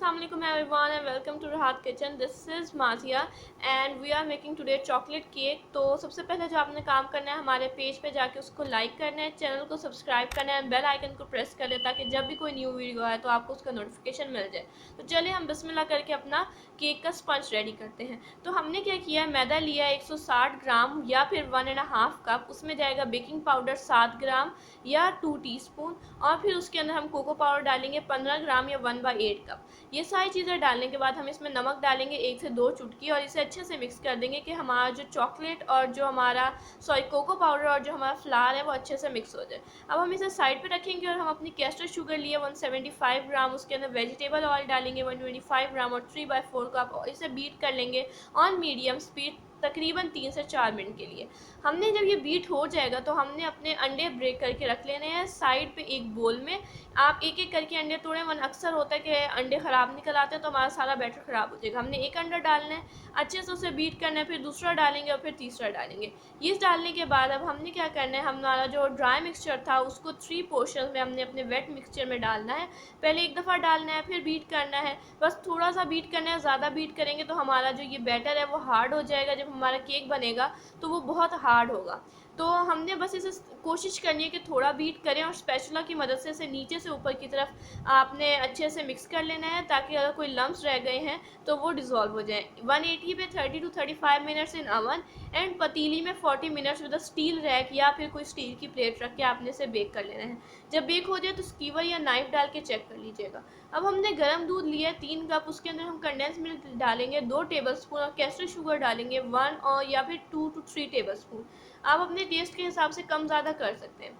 Assalamualaikum everyone and welcome to Rahat Kitchen. This is Mazia and we are making today chocolate cake. तो सबसे पहले जो आपने काम करना है हमारे पेज पे जाके उसको लाइक करना है, चैनल को सब्सक्राइब करना है, बेल आइकन को प्रेस कर लें ताकि जब भी कोई न्यू वीडियो आए तो आपको उसका नोटिफिकेशन मिल जाए। तो चलिए हम बिस्मिल्लाह करके अपना केक का स्पंज रेडी करते हैं। तो हमने क्या किया है, मैदा लिया है 160 ग्राम या फिर 1.5 कप, उसमें जाएगा बेकिंग पाउडर 7 ग्राम या 2 टीस्पून और फिर उसके अंदर हम कोको पाउडर डालेंगे 15 ग्राम या 1/8 कप। ये सारी चीज़ें डालने के बाद हम इसमें नमक डालेंगे 1 से 2 चुटकी और इसे अच्छे से मिक्स कर देंगे कि हमारा जो चॉकलेट और जो हमारा कोको पाउडर और जो हमारा फ्लावर है वो अच्छे से मिक्स हो जाए। अब हम इसे साइड पे रखेंगे और हम अपनी कैस्टर शुगर लिए 175 ग्राम, उसके अंदर वेजिटेबल ऑयल डालेंगे 125 ग्राम और 3/4 कप और इसे बीट कर लेंगे ऑन मीडियम स्पीड तकरीबन 3 से 4 मिनट के लिए। हमने जब ये बीट हो जाएगा तो हमने अपने अंडे ब्रेक करके रख लेने हैं साइड पे एक बोल में। आप एक एक करके अंडे तोड़ें, वरना अक्सर होता है कि अंडे ख़राब निकल आते हैं तो हमारा सारा बैटर ख़राब हो जाएगा। हमने एक अंडा डालना है, अच्छे से उसे बीट करना है, फिर दूसरा डालेंगे और फिर तीसरा डालेंगे। ये डालने के बाद अब हमने क्या करना है, हमारा जो ड्राई मिक्सचर था उसको 3 पोर्शन में हमने अपने वेट मिक्सचर में डालना है। पहले एक दफ़ा डालना है, फिर बीट करना है, बस थोड़ा सा बीट करना है, ज़्यादा बीट करेंगे तो हमारा जो ये बैटर है वो हार्ड हो जाएगा। जब हमारा केक बनेगा तो वो बहुत हार्ड होगा। तो हमने बस इसे कोशिश करनी है कि थोड़ा बीट करें और स्पैचुला की मदद से इसे नीचे से ऊपर की तरफ आपने अच्छे से मिक्स कर लेना है ताकि अगर कोई लम्स रह गए हैं तो वो डिज़ोल्व हो जाए। 180 पे 30 to 35 minutes in oven and पतीली में 40 minutes with a steel rack या फिर कोई स्टील की प्लेट रख के आपने इसे बेक कर लेना है। जब बेक हो जाए तो स्कीवर या नाइफ डाल के चेक कर लीजिएगा। अब हमने गर्म दूध लिया 3 कप, उसके अंदर हम कंडेंस मिल्क डालेंगे 2 टेबलस्पून और कैस्टर शुगर डालेंगे 1 और या फिर 2 to 3 टेबलस्पून। आप अपने टेस्ट के हिसाब से कम ज़्यादा कर सकते हैं।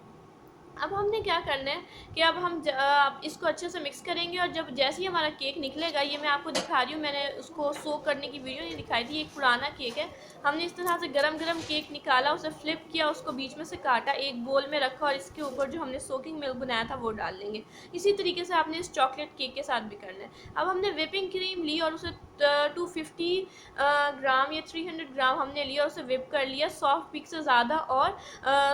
अब हमने क्या करना है कि अब हम इसको अच्छे से मिक्स करेंगे और जब जैसे ही हमारा केक निकलेगा, ये मैं आपको दिखा रही हूँ, मैंने उसको सोक करने की वीडियो नहीं दिखाई थी, एक पुराना केक है। हमने इस तरह से गरम गरम केक निकाला, उसे फ्लिप किया, उसको बीच में से काटा, एक बोल में रखा और इसके ऊपर जो हमने सोकिंग मिल्क बनाया था वो डाल लेंगे। इसी तरीके से आपने इस चॉकलेट केक के साथ भी करना है। अब हमने व्हिपिंग क्रीम ली और उसे 250 ग्राम या 300 ग्राम हमने लिया और उसे विप कर लिया, सॉफ्ट पीक से ज़्यादा और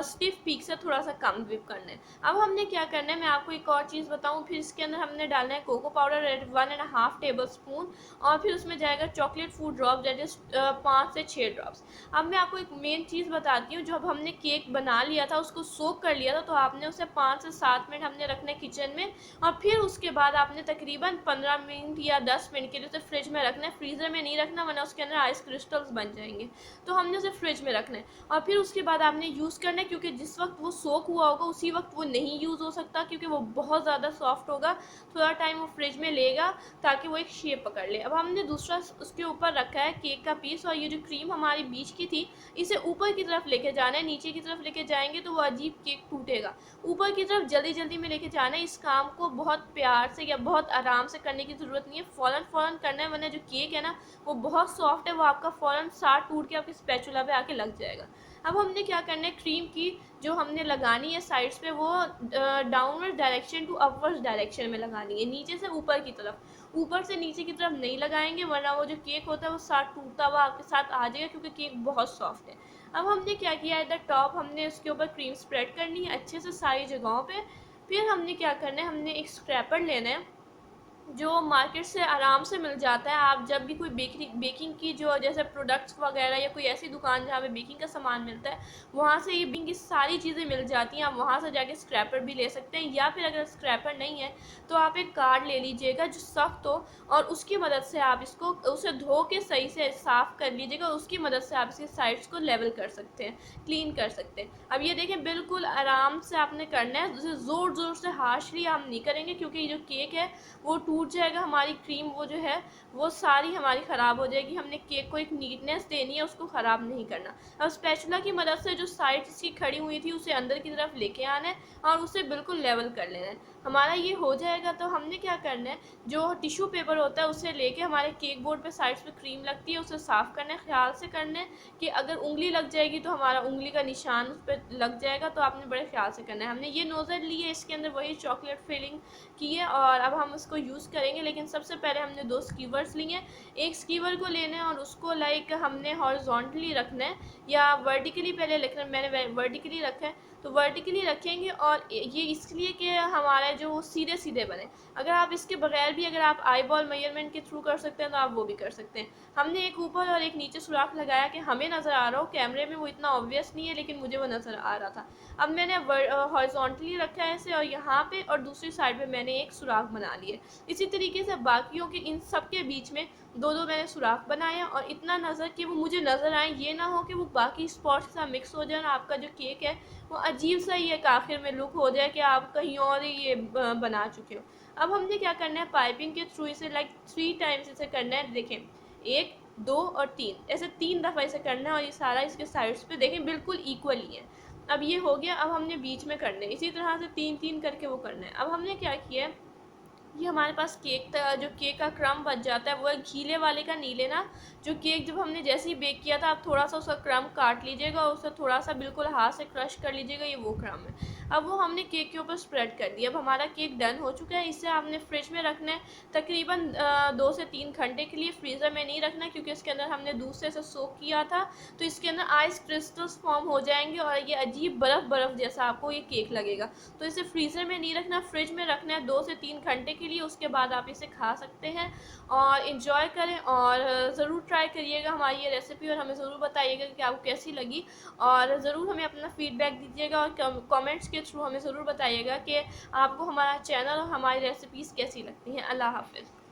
स्टिफ पीक से थोड़ा सा कम विप करना है। अब हमने क्या करना है, मैं आपको एक और चीज़ बताऊं, फिर इसके अंदर हमने डालना है कोको पाउडर 1.5 टेबल स्पून और फिर उसमें जाएगा chocolate food drop that is 5 से 6 ड्रॉप्स। अब मैं आपको एक मेन चीज़ बताती हूँ, जब हमने केक बना लिया था उसको सोक कर लिया था तो आपने उसे 5 से 7 मिनट हमने रखना है किचन में और फिर उसके बाद आपने तकरीबन 15 मिनट या 10 मिनट के लिए उसे फ्रिज में रखना है। फ्रीज़र में नहीं रखना वरना उसके अंदर आइस क्रिस्टल्स बन जाएंगे, तो हमने उसे फ्रिज में रखना है और फिर उसके बाद आपने यूज़ करना है, क्योंकि जिस वक्त वो सोक हुआ होगा उसी वक्त वो नहीं यूज़ हो सकता क्योंकि वो बहुत ज़्यादा सॉफ्ट होगा। थोड़ा टाइम वो फ्रिज में लेगा ताकि वो एक शेप पकड़ ले। अब हमने दूसरा उसके ऊपर रखा है केक का पीस और ये जो क्रीम हमारी बीच की थी इसे ऊपर की तरफ लेके जाना है। नीचे की तरफ लेके जाएंगे तो वो अजीब केक टूटेगा। ऊपर की तरफ जल्दी जल्दी में लेके जाना है। इस काम को बहुत प्यार से या बहुत आराम से करने की ज़रूरत नहीं है, फ़ौरन फ़ौरन करना है, वरना जो केक है ना वो बहुत सॉफ्ट है, वो आपका फ़ौरन साथ टूट के आपकी स्पैचुला पे आके लग जाएगा। अब हमने क्या करना है, क्रीम की जो हमने लगानी है साइड्स पे वो downward direction to upward direction में लगानी है, नीचे से ऊपर की तरफ। ऊपर से नीचे की तरफ नहीं लगाएंगे वरना वो जो केक होता है वो साथ टूटता हुआ आपके साथ आ जाएगा क्योंकि केक बहुत सॉफ्ट है। अब हमने क्या किया, एट द टॉप हमने उसके ऊपर क्रीम स्प्रेड करनी है अच्छे से सारी जगहों पे। फिर हमने क्या करना है, हमने एक स्क्रैपर लेना है जो मार्केट से आराम से मिल जाता है। आप जब भी कोई बेकिंग की जो जैसे प्रोडक्ट्स वगैरह या कोई ऐसी दुकान जहाँ पे बेकिंग का सामान मिलता है वहाँ से ये बेकिंग की सारी चीज़ें मिल जाती हैं। आप वहाँ से जाके स्क्रैपर भी ले सकते हैं या फिर अगर स्क्रैपर नहीं है तो आप एक कार्ड ले लीजिएगा जो सख्त हो और उसकी मदद से आप इसको उसे धो के सही से साफ़ कर लीजिएगा और उसकी मदद से आप इसकी साइड्स को लेवल कर सकते हैं, क्लीन कर सकते हैं। अब ये देखें बिल्कुल आराम से आपने करना है, उसे ज़ोर ज़ोर से हार्शली हम नहीं करेंगे क्योंकि ये जो केक है वो टूट जाएगा, हमारी क्रीम वो जो है वो सारी हमारी ख़राब हो जाएगी। हमने केक को एक नीटनेस देनी है, उसको ख़राब नहीं करना। अब स्पैचुला की मदद से जो साइड इसकी खड़ी हुई थी उसे अंदर की तरफ लेके आना है और उसे बिल्कुल लेवल कर लेना है। हमारा ये हो जाएगा तो हमने क्या करना है, जो टिश्यू पेपर होता है उसे लेके हमारे केक बोर्ड पे साइड्स पे क्रीम लगती है उसे साफ़ करना है, ख्याल से करना है कि अगर उंगली लग जाएगी तो हमारा उंगली का निशान उस पर लग जाएगा, तो आपने बड़े ख्याल से करना है। हमने ये नोज़ल ली है, इसके अंदर वही चॉकलेट फिलिंग की है और अब हम इसको यूज़ करेंगे। लेकिन सबसे पहले हमने 2 स्कीवर्स लिए हैं। एक स्कीवर को लेना है और उसको लाइक हमने हॉरिजॉन्टली रखना है या वर्टिकली पहले रखना है, मैंने वर्टिकली रखा है। तो वर्टिकली रखेंगे और ये इसलिए कि हमारे जो वो सीधे सीधे बने। अगर आप इसके बगैर भी अगर आप आई बॉल मेजरमेंट के थ्रू कर सकते हैं तो आप वो भी कर सकते हैं। हमने एक ऊपर और एक नीचे सुराख लगाया कि हमें नज़र आ रहा हो, कैमरे में वो इतना ऑब्वियस नहीं है लेकिन मुझे वो नज़र आ रहा था। अब मैंने हॉरिजॉन्टली रखा है इसे और यहाँ पे और दूसरी साइड पे मैंने एक सुराख बना लिए। इसी तरीके से बाकियों के इन सब के बीच में दो दो मैंने सुराख बनाए और इतना नज़र कि वो मुझे नज़र आए, ये ना हो कि वो बाकी स्पॉट्स के साथ मिक्स हो जाए और आपका जो केक है वो अजीब सा ही एक आखिर में लुक हो जाए कि आप कहीं और ही ये बना चुके हो। अब हमने क्या करना है, पाइपिंग के थ्रू इसे लाइक 3 टाइम्स इसे करना है। देखें, 1 2 और 3, ऐसे 3 दफ़ा इसे करना है और ये सारा इसके साइड्स पे देखें बिल्कुल इक्वल ही है। अब ये हो गया। अब हमने बीच में करने इसी तरह से 3 3 करके वो करना है। अब हमने क्या किया है, ये हमारे पास केक जो केक का क्रम्ब बच जाता है वो है गीले वाले का नहीं लेना। जो केक जब हमने जैसे ही बेक किया था आप थोड़ा सा उसका क्रम्ब काट लीजिएगा और उसे थोड़ा सा बिल्कुल हाथ से क्रश कर लीजिएगा, ये वो क्रम्ब है। अब वो हमने केक के ऊपर स्प्रेड कर दिया। अब हमारा केक डन हो चुका है। इसे आपने फ्रिज में रखना है तकरीबन 2 से 3 घंटे के लिए। फ्रीज़र में नहीं रखना क्योंकि इसके अंदर हमने दूध से इसे सोक किया था तो इसके अंदर आइस क्रिस्टल्स फॉर्म हो जाएंगे और ये अजीब बर्फ़ जैसा आपको ये केक लगेगा। तो इसे फ्रीज़र में नहीं रखना, फ्रिज में रखना है 2 से 3 घंटे के लिए। उसके बाद आप इसे खा सकते हैं और इन्जॉय करें और ज़रूर ट्राई करिएगा हमारी ये रेसिपी और हमें ज़रूर बताइएगा कि आपको कैसी लगी और ज़रूर हमें अपना फ़ीडबैक दीजिएगा और कमेंट्स के थ्रू हमें ज़रूर बताइएगा कि आपको हमारा चैनल और हमारी रेसिपीज़ कैसी लगती हैं। अल्लाह हाफ़िज़।